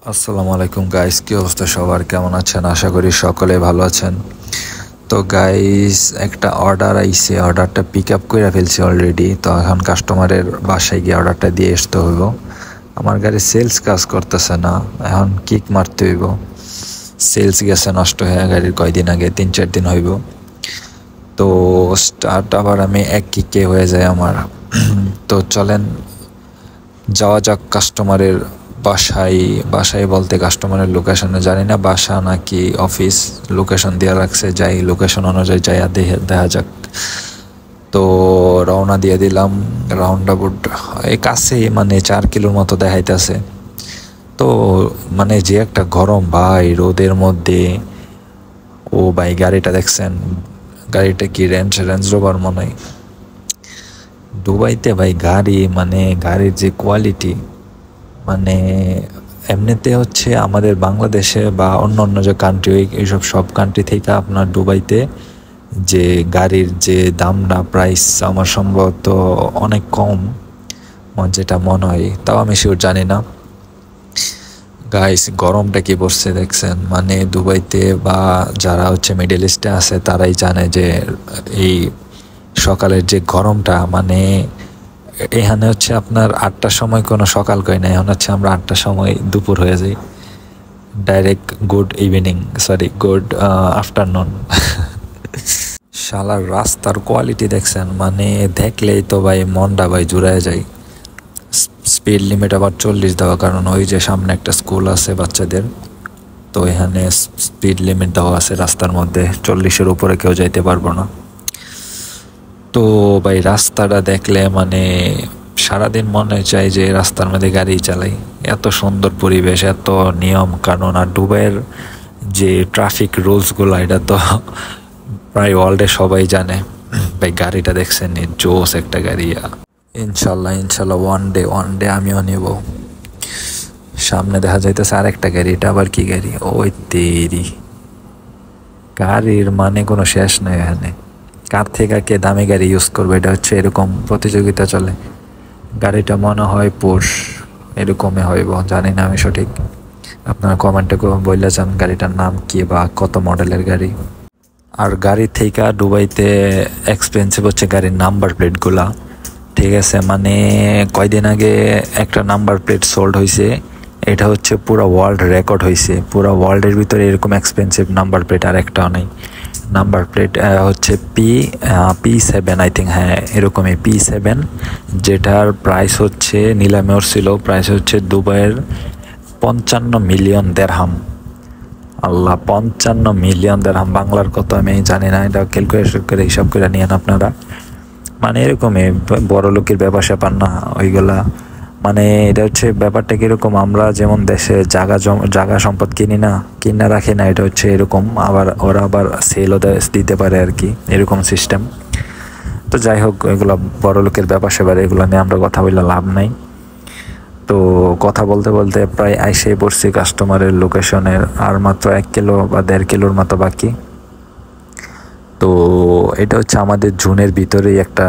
আসসালামু আলাইকুম গাইস, কি অবস্থা সবার? কেমন আছেন? আশা করি সকলে ভালো আছেন। তো গাইস, একটা অর্ডার আইছে, অর্ডারটা পিক আপ করে ফেলছি অলরেডি। তো এখন কাস্টমারের বাসায় গিয়ে অর্ডারটা দিয়ে আসতে হইব। আমার গাড়ি সেলস কাজ করতেছে না, এখন কিক মারতে হইব। সেলস গেছে নষ্ট হয়ে গাড়ির কয়দিন আগে, 3-4 দিন হইব। তো স্টার্ট আবার আমি এক কিকে হয়ে যায় আমার। তো চলেন যাওয়া যাক কাস্টমারের বাসায়। বাসায় বলতে কাস্টমারের লোকেশনে, জানি না বাসা নাকি অফিস, লোকেশন দেওয়া রাখছে, যাই লোকেশন অনুযায়ী যাই দেখা যাক। তো রওনা দিয়ে দিলাম। রাউন্ড অ্যাবাউট এই কাছেই, মানে 4 কিলোর মতো দেখাইতেছে। তো মানে যে একটা গরম ভাই রোদের মধ্যে। ও ভাই, গাড়িটা দেখছেন? গাড়িটা কি রেঞ্জ রেঞ্জ রোভার মনে হয়। দুবাইতে ভাই গাড়ি, মানে গাড়ির যে কোয়ালিটি, মানে এমনিতে হচ্ছে আমাদের বাংলাদেশে বা অন্য অন্য যে কান্ট্রি, এইসব সব কান্ট্রি থেকে আপনার দুবাইতে যে গাড়ির যে দামটা, প্রাইস আমার সম্ভবত অনেক কম, যেটা মনে হয়। তাও আমি শিওর জানি না। গাইস, গরমটা কি পড়ছে দেখছেন? মানে দুবাইতে বা যারা হচ্ছে মিডল ইস্টে আছে তারাই জানে যে এই সকালের যে গরমটা, মানে এখানে হচ্ছে আপনার 8টার সময় কোনো সকাল কয় না, এখন হচ্ছে আমরা 8টার সময় দুপুর হয়ে যাই। Direct good evening, sorry good afternoon. শালার রাস্তার কোয়ালিটি দেখছেন? মানে দেখলেই তো ভাই মনটা ভাই জুড়ায় যায়। স্পিড লিমিট আবার 40 দেওয়া, কারণ ওই যে সামনে একটা স্কুল আছে বাচ্চাদের। তো এখানে স্পিড লিমিট দেওয়া আছে রাস্তার মধ্যে, 40-এর উপরে কেউ যাইতে পারবো না। তো ভাই রাস্তাটা দেখলে মানে সারাদিন মনে চাই যে রাস্তার মধ্যে গাড়ি চালাই। এত সুন্দর পরিবেশ, এত নিয়ম কানুন, আর দুবাইয়ের যে ট্রাফিক রুলসগুলো, এটা তো প্রায় ওয়ার্ল্ডে সবাই জানে। ভাই গাড়িটা দেখছেন? জোস একটা গাড়ি। ইনশাল্লাহ ইনশাল্লাহ ওয়ান ডে আমিও নেব। সামনে দেখা যাইতেছে আরেকটা গাড়ি, এটা আবার কি গাড়ি? ওই তেরি, গাড়ির মানে কোনো শেষ নেই এখানে। কার থেকে কে দামি গাড়ি ইউজ করবে, এটা হচ্ছে এরকম প্রতিযোগিতা চলে। গাড়িটা মনে হয় পোর্শ এরকমই হইব, জানি না আমি সঠিক। আপনারা কমেন্টে বললে যান গাড়িটার নাম কি বা কত মডেলের গাড়ি। আর গাড়ি থেকে দুবাইতে এক্সপেন্সিভ হচ্ছে গাড়ির নাম্বার প্লেটগুলা। ঠিক আছে, মানে কয়দিন আগে একটা নাম্বার প্লেট সোল্ড হয়েছে, এটা হচ্ছে পুরো ওয়ার্ল্ড রেকর্ড হয়েছে। পুরো ওয়ার্ল্ডের ভিতরে এরকম এক্সপেন্সিভ নাম্বার প্লেট আর একটাও নেই। নাম্বার প্লেট হচ্ছে P7, আই থিঙ্ক, হ্যাঁ এরকমই P7, যেটার প্রাইস হচ্ছে নিলামেও ছিল, প্রাইস হচ্ছে দুবাইয়ের 55 মিলিয়ন দেরহাম। আল্লাহ, 55 মিলিয়ন দেরহাম বাংলার কত আমি জানি না, এটা ক্যালকুলেশন করে হিসাব করে নিয়েন আপনারা। মানে এরকমই বড় লোকের ব্যাপার স্যাপার না ওইগুলা। মানে এটা হচ্ছে ব্যাপারটা কিরকম, আমরা যেমন দেশে জাগা সম্পদ কিনে রাখি না, এটা হচ্ছে এরকম। আবার ওরা আবার সেলও দিতে পারে আর কি, এরকম সিস্টেম। তো যাই হোক, এগুলো বড় লোকের ব্যাপার স্যাপার, এগুলো নিয়ে আমরা কথা বললে লাভ নাই। তো কথা বলতে বলতে প্রায় আইসেই পড়ছি কাস্টমারের লোকেশনের, আর মাত্র 1 কিলো বা 1.5 কিলোর মতো বাকি। তো এটা হচ্ছে আমাদের জুনের ভিতরেই একটা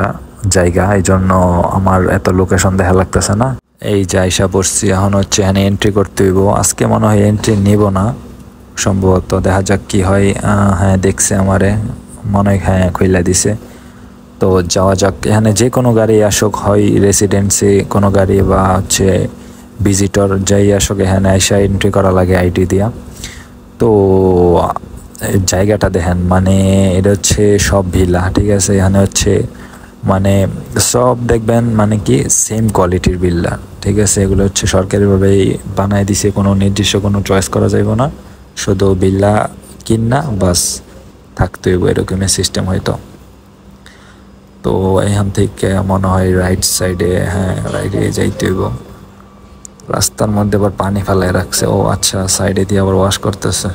জায়গা, এই জন্য আমার এত লোকেশন দেখা লাগতেছে না। এই যে আইসা পড়ছি, এখন হচ্ছে এখানে এন্ট্রি করতে হইব। আজকে মনে হয় এন্ট্রি নিব না সম্ভবত, দেখা যাক কি হয়। হ্যাঁ দেখছে আমারে, মনে হয় হ্যাঁ খুইলা দিছে। তো যাওয়া যাক। এখানে যে কোনো গাড়ি আসুক, হয় রেসিডেন্সি কোনো গাড়ি বা হচ্ছে ভিজিটর, যাই আসুক এখানে আইসা এন্ট্রি করা লাগে আইডি দিয়া। তো জায়গাটা দেখেন, মানে এটা হচ্ছে সব ভিলা, ঠিক আছে? এখানে হচ্ছে মানে সব দেখবেন মানে কি সেম কোয়ালিটির ভিলা, ঠিক আছে? এগুলো হচ্ছে সরকারিভাবেই বানায় দিছে, কোনো নির্দিষ্ট কোনো চয়েস করা যাইব না, শুধু ভিলা কিনা বাস থাকতে হইব, এরকমই সিস্টেম হয়তো। তো এখান থেকে মনে হয় রাইট সাইডে, হ্যাঁ রাইটে যাইতে হইব। রাস্তার মধ্যে আবার পানি ফেলায় রাখছে, ও আচ্ছা, সাইডে দিয়ে আবার ওয়াশ করতেছে।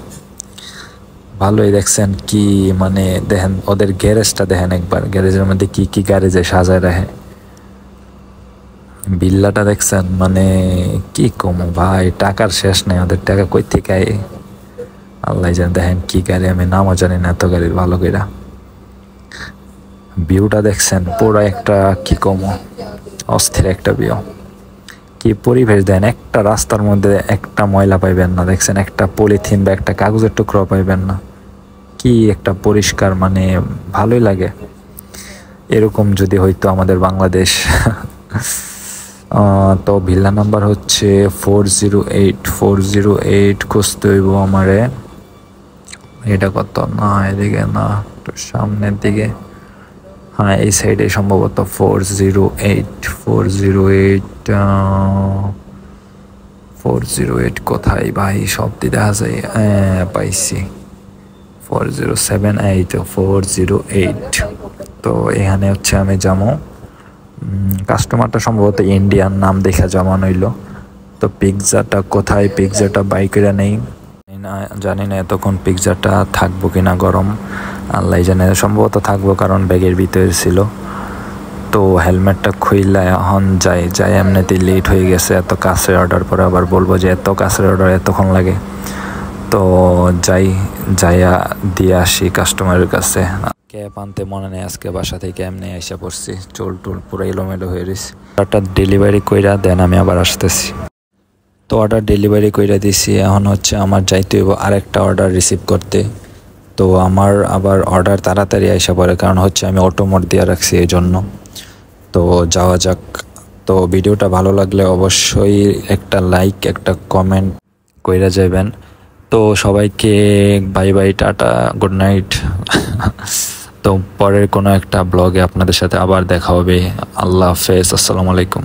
ভালোই দেখছেন কি, মানে দেখেন ওদের গ্যারেজটা দেখেন একবার, গ্যারেজের মধ্যে কি কি গ্যারেজে সাজায় রাখে। বিল্লাটা দেখছেন? মানে কি কম ভাই, টাকার শেষ নেই, ওদের টাকা কই থেকে আয় আল্লাহ জান। দেখেন কি গাড়ি, আমি নামও জানি না এত গাড়ির ভালো কইরা। ভিউটা দেখছেন? পুরো একটা কি কম অস্থির একটা ভিউ। কি পরিবেশ দেন, একটা রাস্তার মধ্যে একটা ময়লা পাইবেন না, দেখছেন একটা পলিথিন বা একটা কাগজের টুকরো পাইবেন না, কি একটা পরিষ্কার, মানে ভালোই লাগে। এরকম যদি হইতো আমাদের বাংলাদেশ। তো ভিলা নাম্বার হচ্ছে 408 খুঁজতে হইব আমারে। এটা কত, না এদিকে না, একটু সামনের দিকে, হ্যাঁ এই সাইডে সম্ভবত 408 কোথায় ভাই, সব দিয়ে দেখা যায়, পাইছি 408। তো এখানে হচ্ছে আমি যাবো, কাস্টমারটা সম্ভবত ইন্ডিয়ান, নাম দেখা জমা নইল। তো পিৎজাটা কোথায়, পিৎজাটা বাইকেরা নেই, জানি না এতক্ষণ পিৎজাটা থাকবো কিনা গরম, আল্লাহ জানে, সম্ভবত থাকবো কারণ ব্যাগের ভিতরে ছিল। তো হেলমেটটা খুইলা এখন যাই এমনিতেই লেট হয়ে গেছে, এত কাছের অর্ডার পরে আবার বলবো যে এত কাছের অর্ডার এতক্ষণ লাগে। তো যাইয়া দিয়ে আসি কাস্টমারের কাছে। ক্যাব আনতে মনে নেই, আজকে বাসা থেকে এমনি এসে পড়ছি, চুল পুরো এলোমেলো হয়ে রয়েছে। অর্ডারটা ডেলিভারি কইরা দেন, আমি আবার আসতেছি। তো অর্ডার ডেলিভারি কইরা দিছি, এখন হচ্ছে আমার যাইতে হইব আরেকটা অর্ডার রিসিভ করতে। তো আমার আবার অর্ডার তাড়াতাড়ি আইসা পড়ে, কারণ হচ্ছে আমি অটো মোড দিয়ে রাখছি এই জন্য। তো যাওয়া যাক। তো ভিডিওটা ভালো লাগলে অবশ্যই একটা লাইক, একটা কমেন্ট কইরা যাবেন। তো সবাইকে bye bye, tata, good night. তো পরের কোনো একটা ব্লগে আপনাদের সাথে আবার দেখা হবে। আল্লাহ হাফেজ, আসসালামু আলাইকুম।